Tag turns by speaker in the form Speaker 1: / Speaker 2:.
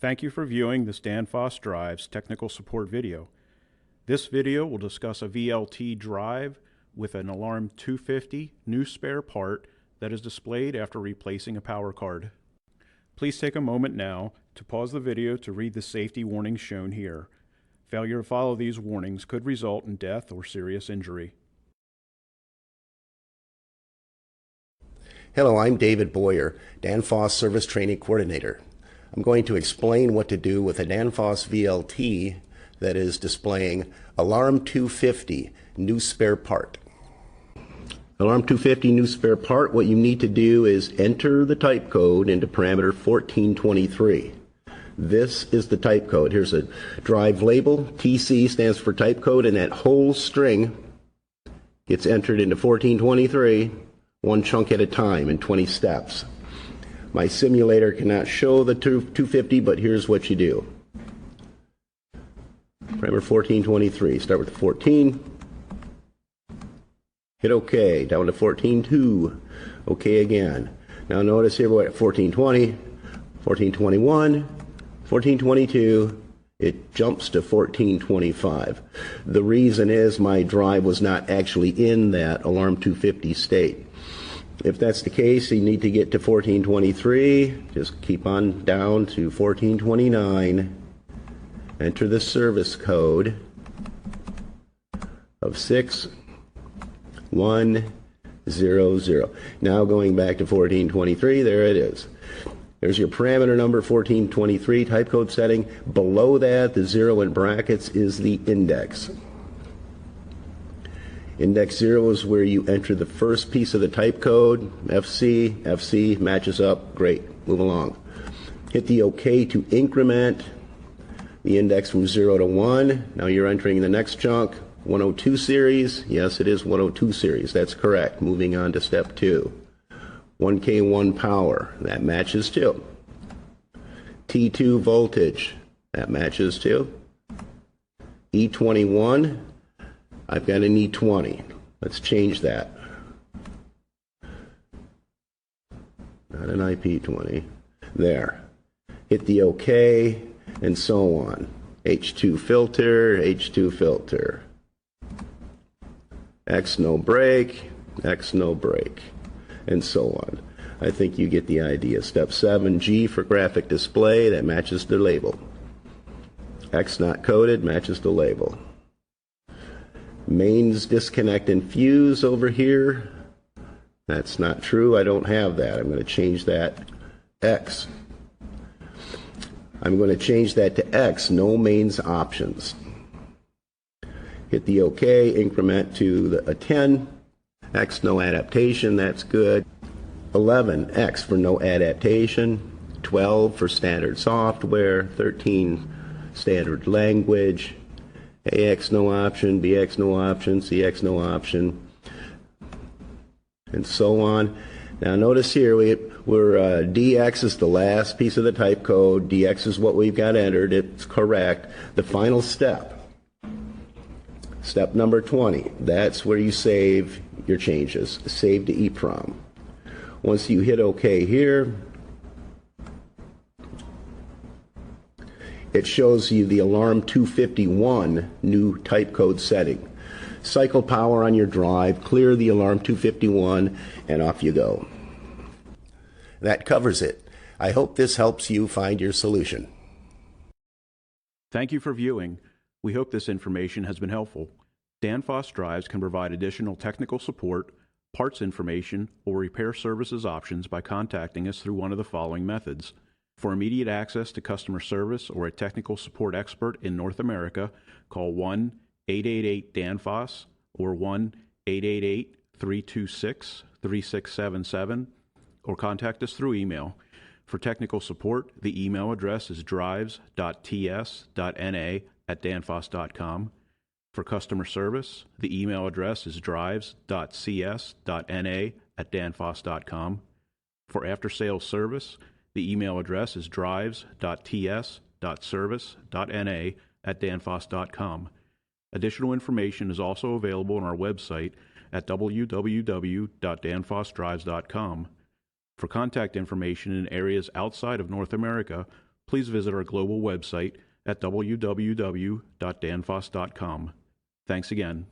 Speaker 1: Thank you for viewing this Danfoss Drives technical support video. This video will discuss a VLT drive with an Alarm 250 new spare part that is displayed after replacing a power card. Please take a moment now to pause the video to read the safety warnings shown here. Failure to follow these warnings could result in death or serious injury.
Speaker 2: Hello, I'm David Boyer, Danfoss Service Training Coordinator. I'm going to explain what to do with a Danfoss VLT that is displaying Alarm 250 new spare part. Alarm 250 new spare part, what you need to do is enter the type code into parameter 1423. This is the type code. Here's a drive label. TC stands for type code, and that whole string gets entered into 1423, one chunk at a time in 20 steps. My simulator cannot show the 250, but here's what you do. Parameter 1423. Start with the 14. Hit OK. Down to 14.2. OK again. Now notice here we're at 1420, 1421, 1422. It jumps to 1425. The reason is my drive was not actually in that Alarm 250 state. If that's the case, you need to get to 1423. Just keep on down to 1429. Enter the service code of 6100. Now going back to 1423, there it is. There's your parameter number, 1423, type code setting. Below that, the 0 in brackets is the index. Index 0 is where you enter the first piece of the type code. FC matches up. Great. Move along. Hit the OK to increment the index from 0 to 1. Now you're entering the next chunk. 102 series. Yes, it is 102 series. That's correct. Moving on to step 2. 1K1 power. That matches too. T2 voltage. That matches too. E21. I've got an E20. Let's change that. Not an IP20. There. Hit the OK, and so on. H2 filter, H2 filter. X no break, X no break, and so on. I think you get the idea. Step 7, G for graphic display. That matches the label. X not coded matches the label. Mains disconnect and fuse over here. That's not true. I don't have that. I'm going to change that X. I'm going to change that to X, no mains options. Hit the OK, increment to a 10. X, no adaptation. That's good. 11, X for no adaptation. 12 for standard software. 13, standard language. AX no option, BX no option, CX no option, and so on. Now notice here we're DX is the last piece of the type code. DX is what we've got entered. It's correct. The final step, step number 20, that's where you save your changes. Save to EEPROM. Once you hit OK here, it shows you the Alarm 251 new type code setting. Cycle power on your drive, clear the Alarm 251, and off you go. That covers it. I hope this helps you find your solution.
Speaker 1: Thank you for viewing. We hope this information has been helpful. Danfoss Drives can provide additional technical support, parts information, or repair services options by contacting us through one of the following methods. For immediate access to customer service or a technical support expert in North America, call 1-888-DANFOSS or 1-888-326-3677 or contact us through email. For technical support, the email address is drives.ts.na@danfoss.com. For customer service, the email address is drives.cs.na@danfoss.com. For after-sales service, the email address is drives.ts.service.na@danfoss.com. Additional information is also available on our website at www.danfossdrives.com. For contact information in areas outside of North America, please visit our global website at www.danfoss.com. Thanks again.